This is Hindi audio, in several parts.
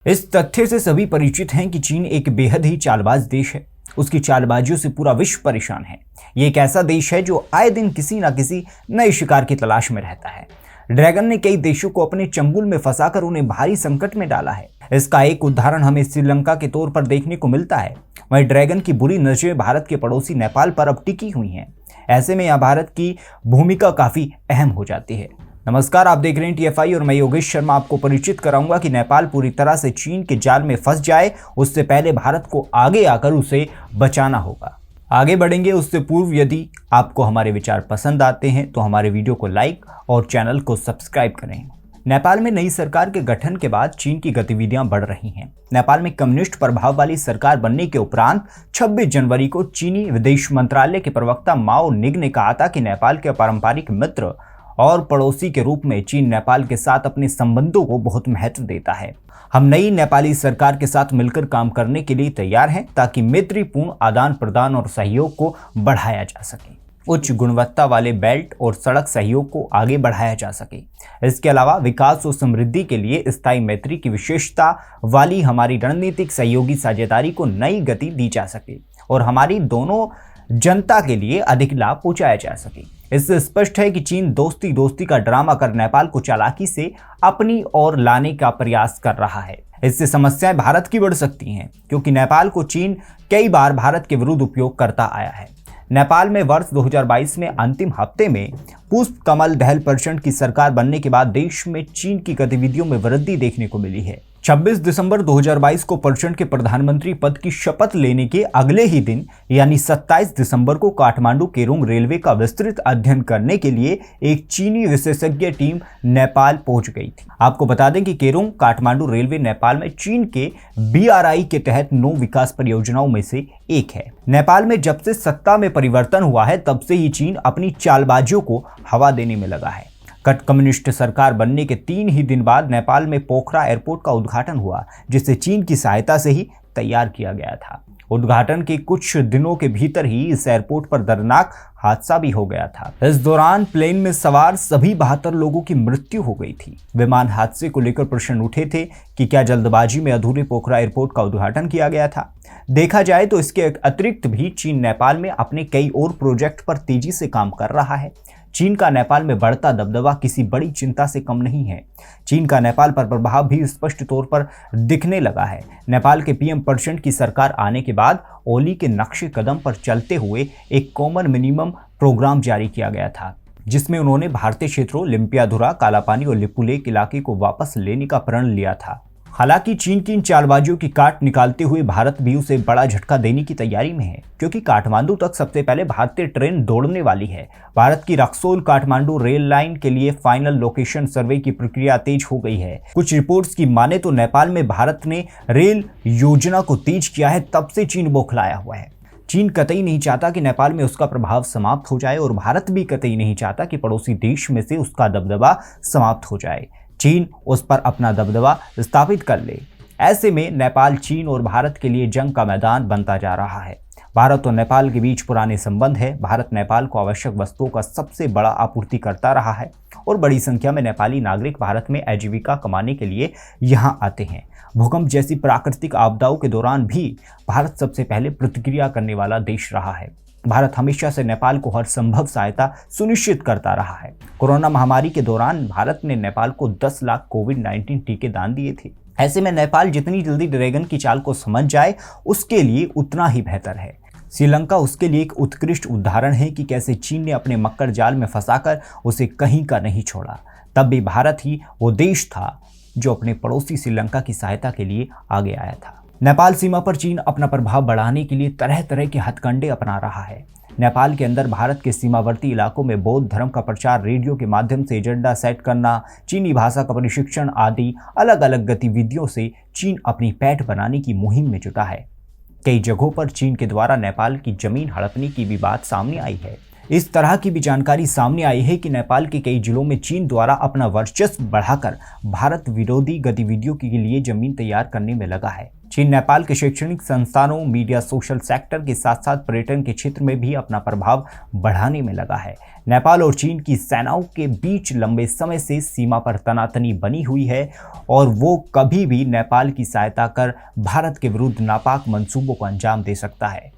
इस तथ्य से सभी परिचित हैं कि चीन एक बेहद ही चालबाज देश है। उसकी चालबाजियों से पूरा विश्व परेशान है। ये एक ऐसा देश है जो आए दिन किसी ना किसी नए शिकार की तलाश में रहता है। ड्रैगन ने कई देशों को अपने चंगुल में फंसाकर उन्हें भारी संकट में डाला है। इसका एक उदाहरण हमें श्रीलंका के तौर पर देखने को मिलता है। वहीं ड्रैगन की बुरी नजरें भारत के पड़ोसी नेपाल पर अब टिकी हुई हैं। ऐसे में यहाँ भारत की भूमिका काफी अहम हो जाती है। नमस्कार, आप देख रहे हैं TFI और मैं योगेश शर्मा आपको परिचित कराऊंगा कि नेपाल पूरी तरह से चीन के जाल में फंस जाए उससे पहले भारत को आगे आकर उसे बचाना होगा। आगे बढ़ेंगे उससे पूर्व यदि आपको हमारे विचार पसंद आते हैं तो हमारे वीडियो को लाइक और चैनल को सब्सक्राइब करें। नेपाल में नई सरकार के गठन के बाद चीन की गतिविधियां बढ़ रही हैं। नेपाल में कम्युनिस्ट प्रभाव वाली सरकार बनने के उपरांत 26 जनवरी को चीनी विदेश मंत्रालय के प्रवक्ता माओ निग ने कहा था कि नेपाल के पारंपरिक मित्र और पड़ोसी के रूप में चीन नेपाल के साथ अपने संबंधों को बहुत महत्व देता है। हम नई नेपाली सरकार के साथ मिलकर काम करने के लिए तैयार हैं ताकि मैत्रीपूर्ण आदान प्रदान और सहयोग को बढ़ाया जा सके। उच्च गुणवत्ता वाले बेल्ट और सड़क सहयोग को आगे बढ़ाया जा सके। इसके अलावा विकास और समृद्धि के लिए स्थायी मैत्री की विशेषता वाली हमारी रणनीतिक सहयोगी साझेदारी को नई गति दी जा सके और हमारी दोनों जनता के लिए अधिक लाभ पहुंचाया जा सके। इससे स्पष्ट है कि चीन दोस्ती का ड्रामा कर नेपाल को चालाकी से अपनी ओर लाने का प्रयास कर रहा है। इससे समस्याएं भारत की बढ़ सकती हैं क्योंकि नेपाल को चीन कई बार भारत के विरुद्ध उपयोग करता आया है। नेपाल में वर्ष 2022 में अंतिम हफ्ते में पुष्प कमल दहल प्रचंड की सरकार बनने के बाद देश में चीन की गतिविधियों में वृद्धि देखने को मिली है। 26 दिसंबर 2022 को प्रचंड के प्रधानमंत्री पद की शपथ लेने के अगले ही दिन यानी 27 दिसंबर को काठमांडू केरोंग रेलवे का विस्तृत अध्ययन करने के लिए एक चीनी विशेषज्ञ टीम नेपाल पहुंच गई थी। आपको बता दें कि केरोंग काठमांडू रेलवे नेपाल में चीन के BRI के तहत 9 विकास परियोजनाओं में से एक है। नेपाल में जब से सत्ता में परिवर्तन हुआ है तब से ही चीन अपनी चालबाजियों को हवा देने में लगा है। कट कम्युनिस्ट सरकार बनने के 3 ही दिन बाद नेपाल में पोखरा एयरपोर्ट का उद्घाटन हुआ, जिसे चीन की सहायता से ही तैयार किया गया था। उद्घाटन के कुछ दिनों के भीतर ही इस एयरपोर्ट पर दर्दनाक हादसा भी हो गया था। इस दौरान प्लेन में सवार सभी 72 लोगों की मृत्यु हो गई थी। विमान हादसे को लेकर प्रश्न उठे थे कि क्या जल्दबाजी में अधूरे पोखरा एयरपोर्ट का उद्घाटन किया गया था। देखा जाए तो इसके अतिरिक्त भी चीन नेपाल में अपने कई और प्रोजेक्ट पर तेजी से काम कर रहा है। चीन का नेपाल में बढ़ता दबदबा किसी बड़ी चिंता से कम नहीं है। चीन का नेपाल पर प्रभाव भी स्पष्ट तौर पर दिखने लगा है। नेपाल के PM प्रचंड की सरकार आने के बाद ओली के नक्शे कदम पर चलते हुए एक कॉमन मिनिमम प्रोग्राम जारी किया गया था, जिसमें उन्होंने भारतीय क्षेत्रों लिम्पियाधुरा, कालापानी और लिपुलेख इलाके को वापस लेने का प्रण लिया था। हालांकि चीन की इन चालबाजियों की काट निकालते हुए भारत भी उसे बड़ा झटका देने की तैयारी में है, क्योंकि काठमांडू तक सबसे पहले भारतीय ट्रेन दौड़ने वाली है। भारत की रक्सौल काठमांडू रेल लाइन के लिए फाइनल लोकेशन सर्वे की प्रक्रिया तेज हो गई है। कुछ रिपोर्ट्स की माने तो नेपाल में भारत ने रेल योजना को तेज किया है, तब से चीन बौखलाया हुआ है। चीन कतई नहीं चाहता कि नेपाल में उसका प्रभाव समाप्त हो जाए और भारत भी कतई नहीं चाहता कि पड़ोसी देश में से उसका दबदबा समाप्त हो जाए। चीन उस पर अपना दबदबा स्थापित कर ले। ऐसे में नेपाल चीन और भारत के लिए जंग का मैदान बनता जा रहा है। भारत और नेपाल के बीच पुराने संबंध है। भारत नेपाल को आवश्यक वस्तुओं का सबसे बड़ा आपूर्तिकर्ता रहा है और बड़ी संख्या में नेपाली नागरिक भारत में आजीविका कमाने के लिए यहाँ आते हैं। भूकंप जैसी प्राकृतिक आपदाओं के दौरान भी भारत सबसे पहले प्रतिक्रिया करने वाला देश रहा है। भारत हमेशा से नेपाल को हर संभव सहायता सुनिश्चित करता रहा है। कोरोना महामारी के दौरान भारत ने नेपाल को 10 लाख कोविड-19 टीके दान दिए थे। ऐसे में नेपाल जितनी जल्दी ड्रैगन की चाल को समझ जाए उसके लिए उतना ही बेहतर है। श्रीलंका उसके लिए एक उत्कृष्ट उदाहरण है कि कैसे चीन ने अपने मक्कर जाल में फंसाकर उसे कहीं का नहीं छोड़ा। तब भी भारत ही वो देश था जो अपने पड़ोसी श्रीलंका की सहायता के लिए आगे आया था। नेपाल सीमा पर चीन अपना प्रभाव बढ़ाने के लिए तरह तरह के हथकंडे अपना रहा है। नेपाल के अंदर भारत के सीमावर्ती इलाकों में बौद्ध धर्म का प्रचार, रेडियो के माध्यम से एजेंडा सेट करना, चीनी भाषा का प्रशिक्षण आदि अलग अलग गतिविधियों से चीन अपनी पैठ बनाने की मुहिम में जुटा है। कई जगहों पर चीन के द्वारा नेपाल की जमीन हड़पने की भी बात सामने आई है। इस तरह की भी जानकारी सामने आई है कि नेपाल के कई जिलों में चीन द्वारा अपना वर्चस्व बढ़ाकर भारत विरोधी गतिविधियों के लिए जमीन तैयार करने में लगा है। चीन नेपाल के शैक्षणिक संस्थानों, मीडिया, सोशल सेक्टर के साथ साथ पर्यटन के क्षेत्र में भी अपना प्रभाव बढ़ाने में लगा है। नेपाल और चीन की सेनाओं के बीच लंबे समय से सीमा पर तनातनी बनी हुई है और वो कभी भी नेपाल की सहायता कर भारत के विरुद्ध नापाक मंसूबों को अंजाम दे सकता है।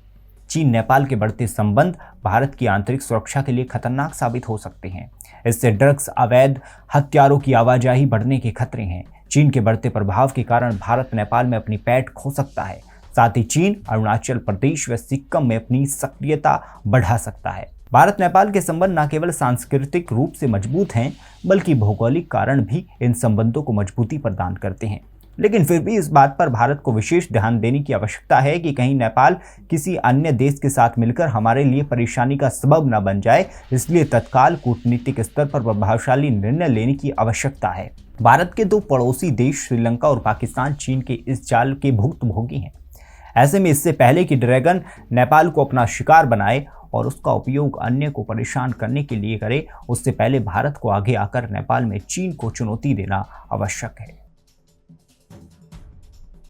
चीन नेपाल के बढ़ते संबंध भारत की आंतरिक सुरक्षा के लिए खतरनाक साबित हो सकते हैं। इससे ड्रग्स, अवैध हथियारों की आवाजाही बढ़ने के खतरे हैं। चीन के बढ़ते प्रभाव के कारण भारत नेपाल में अपनी पैठ खो सकता है। साथ ही चीन अरुणाचल प्रदेश व सिक्किम में अपनी सक्रियता बढ़ा सकता है। भारत नेपाल के संबंध न केवल सांस्कृतिक रूप से मजबूत हैं, बल्कि भौगोलिक कारण भी इन संबंधों को मजबूती प्रदान करते हैं। लेकिन फिर भी इस बात पर भारत को विशेष ध्यान देने की आवश्यकता है कि कहीं नेपाल किसी अन्य देश के साथ मिलकर हमारे लिए परेशानी का सबब न बन जाए। इसलिए तत्काल कूटनीतिक स्तर पर प्रभावशाली निर्णय लेने की आवश्यकता है। भारत के दो पड़ोसी देश श्रीलंका और पाकिस्तान चीन के इस जाल के भुक्तभोगी हैं। ऐसे में इससे पहले कि ड्रैगन नेपाल को अपना शिकार बनाए और उसका उपयोग अन्य को परेशान करने के लिए करे, उससे पहले भारत को आगे आकर नेपाल में चीन को चुनौती देना आवश्यक है।